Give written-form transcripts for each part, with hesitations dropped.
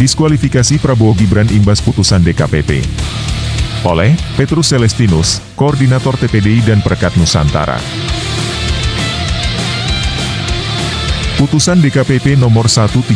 Diskualifikasi Prabowo Gibran imbas putusan DKPP. Oleh Petrus Celestinus, Koordinator TPDI dan Perekat Nusantara. Putusan DKPP nomor 135,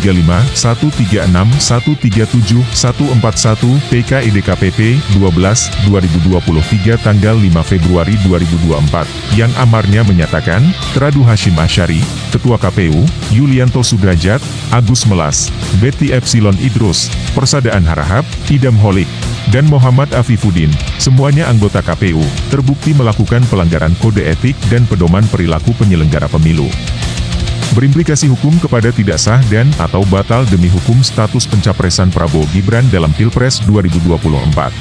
136, 137, 141 PKI DKPP 12/2023 tanggal 5 Februari 2024 yang amarnya menyatakan Teradu Hasyim Asyari, Ketua KPU, Yulianto Sudrajat, Agus Melas, Betty Epsilon Idrus, Persadaan Harahap, Idam Holik, dan Muhammad Afifuddin, semuanya anggota KPU, terbukti melakukan pelanggaran kode etik dan pedoman perilaku penyelenggara pemilu. Berimplikasi hukum kepada tidak sah dan atau batal demi hukum status pencapresan Prabowo Gibran dalam Pilpres 2024.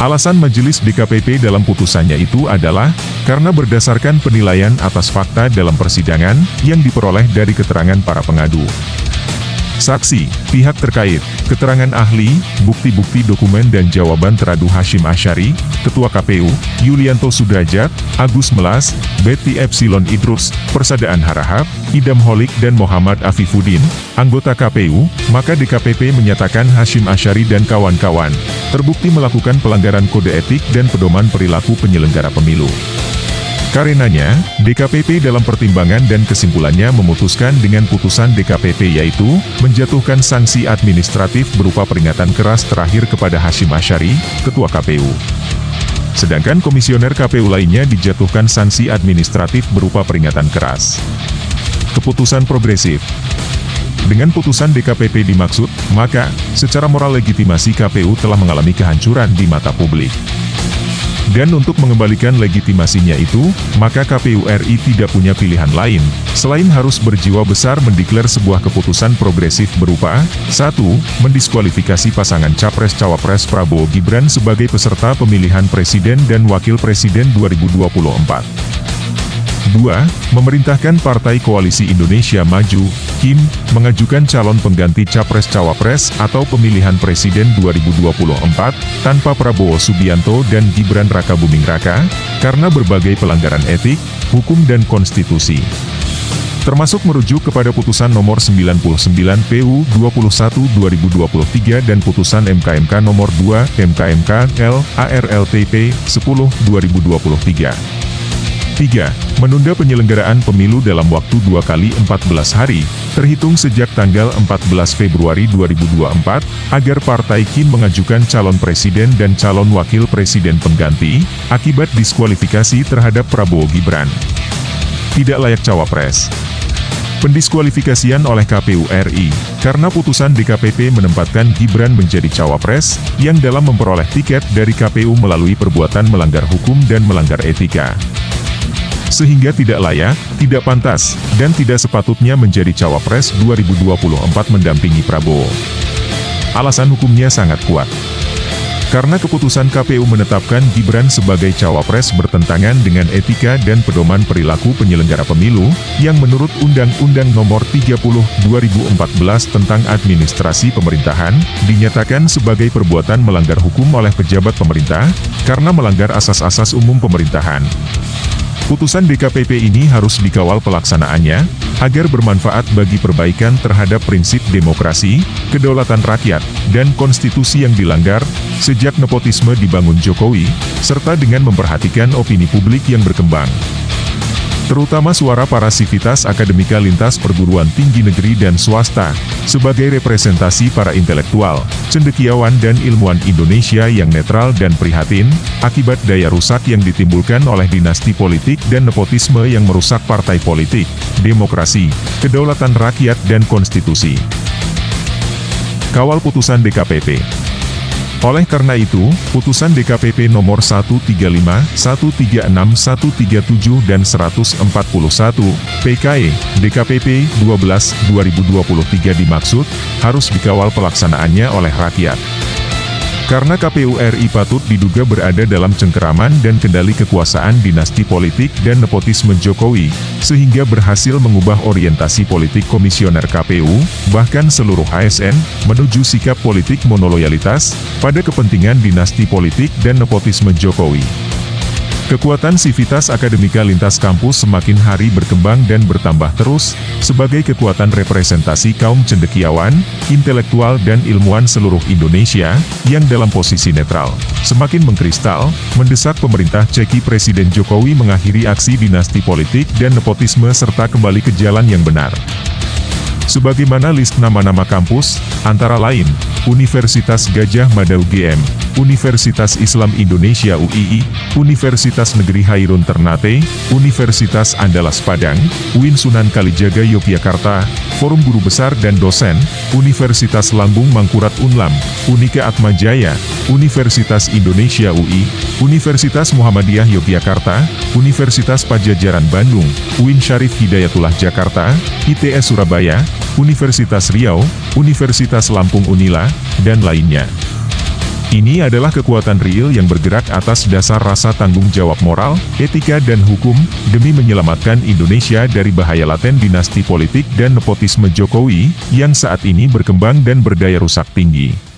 Alasan Majelis DKPP dalam putusannya itu adalah, karena berdasarkan penilaian atas fakta dalam persidangan, yang diperoleh dari keterangan para pengadu. Saksi, pihak terkait, keterangan ahli, bukti-bukti dokumen dan jawaban Teradu Hasyim Asyari, Ketua KPU, Yulianto Sudrajat, Agus Melas, Betty Epsilon Idrus, Persadaan Harahap, Idam Holik dan Muhammad Afifuddin, anggota KPU, maka DKPP menyatakan Hasyim Asyari dan kawan-kawan terbukti melakukan pelanggaran kode etik dan pedoman perilaku penyelenggara pemilu. Karenanya, DKPP dalam pertimbangan dan kesimpulannya memutuskan dengan putusan DKPP yaitu, menjatuhkan sanksi administratif berupa peringatan keras terakhir kepada Hasyim Asyari, Ketua KPU. Sedangkan komisioner KPU lainnya dijatuhkan sanksi administratif berupa peringatan keras. Keputusan progresif. Dengan putusan DKPP dimaksud, maka, secara moral legitimasi KPU telah mengalami kehancuran di mata publik. Dan untuk mengembalikan legitimasinya itu, maka KPU RI tidak punya pilihan lain, selain harus berjiwa besar mendeklar sebuah keputusan progresif berupa 1. Mendiskualifikasi pasangan Capres-Cawapres Prabowo Gibran sebagai peserta pemilihan Presiden dan Wakil Presiden 2024. 2. Memerintahkan Partai Koalisi Indonesia Maju, KIM, mengajukan calon pengganti Capres-Cawapres atau pemilihan Presiden 2024, tanpa Prabowo Subianto dan Gibran Rakabuming Raka, karena berbagai pelanggaran etik, hukum dan konstitusi. Termasuk merujuk kepada putusan nomor 99 PU 21/2023 dan putusan MKMK nomor 2 MKMK LARLTP 10/2023. 3. Menunda penyelenggaraan pemilu dalam waktu 2 kali 14 hari, terhitung sejak tanggal 14 Februari 2024, agar Partai KIM mengajukan calon presiden dan calon wakil presiden pengganti, akibat diskualifikasi terhadap Prabowo Gibran. Tidak layak cawapres. Pendiskualifikasian oleh KPU RI, karena putusan DKPP menempatkan Gibran menjadi cawapres, yang dalam memperoleh tiket dari KPU melalui perbuatan melanggar hukum dan melanggar etika. Sehingga tidak layak, tidak pantas, dan tidak sepatutnya menjadi cawapres 2024 mendampingi Prabowo. Alasan hukumnya sangat kuat. Karena keputusan KPU menetapkan Gibran sebagai cawapres bertentangan dengan etika dan pedoman perilaku penyelenggara pemilu, yang menurut Undang-Undang Nomor 30 2014 tentang Administrasi Pemerintahan, dinyatakan sebagai perbuatan melanggar hukum oleh pejabat pemerintah, karena melanggar asas-asas umum pemerintahan. Putusan DKPP ini harus dikawal pelaksanaannya, agar bermanfaat bagi perbaikan terhadap prinsip demokrasi, kedaulatan rakyat, dan konstitusi yang dilanggar, sejak nepotisme dibangun Jokowi, serta dengan memperhatikan opini publik yang berkembang. Terutama suara para sivitas akademika lintas perguruan tinggi negeri dan swasta, sebagai representasi para intelektual, cendekiawan dan ilmuwan Indonesia yang netral dan prihatin, akibat daya rusak yang ditimbulkan oleh dinasti politik dan nepotisme yang merusak partai politik, demokrasi, kedaulatan rakyat dan konstitusi. Kawal putusan DKPP. Oleh karena itu, putusan DKPP nomor 135, 136, 137 dan 141, PKI, DKPP 12/2023 dimaksud, harus dikawal pelaksanaannya oleh rakyat. Karena KPU RI patut diduga berada dalam cengkeraman dan kendali kekuasaan dinasti politik dan nepotisme Jokowi, sehingga berhasil mengubah orientasi politik komisioner KPU, bahkan seluruh ASN, menuju sikap politik monoloyalitas, pada kepentingan dinasti politik dan nepotisme Jokowi. Kekuatan sivitas akademika lintas kampus semakin hari berkembang dan bertambah terus, sebagai kekuatan representasi kaum cendekiawan, intelektual dan ilmuwan seluruh Indonesia, yang dalam posisi netral, semakin mengkristal, mendesak pemerintah Ceki Presiden Jokowi mengakhiri aksi dinasti politik dan nepotisme serta kembali ke jalan yang benar. Sebagaimana list nama-nama kampus, antara lain, Universitas Gadjah Mada UGM, Universitas Islam Indonesia UII, Universitas Negeri Hairun Ternate, Universitas Andalas Padang, UIN Sunan Kalijaga Yogyakarta, Forum Guru Besar dan Dosen, Universitas Lambung Mangkurat Unlam, Unika Atmajaya, Universitas Indonesia UI, Universitas Muhammadiyah Yogyakarta, Universitas Pajajaran Bandung, UIN Syarif Hidayatullah Jakarta, ITS Surabaya, Universitas Riau, Universitas Lampung Unila, dan lainnya. Ini adalah kekuatan real yang bergerak atas dasar rasa tanggung jawab moral, etika dan hukum, demi menyelamatkan Indonesia dari bahaya laten dinasti politik dan nepotisme Jokowi, yang saat ini berkembang dan berdaya rusak tinggi.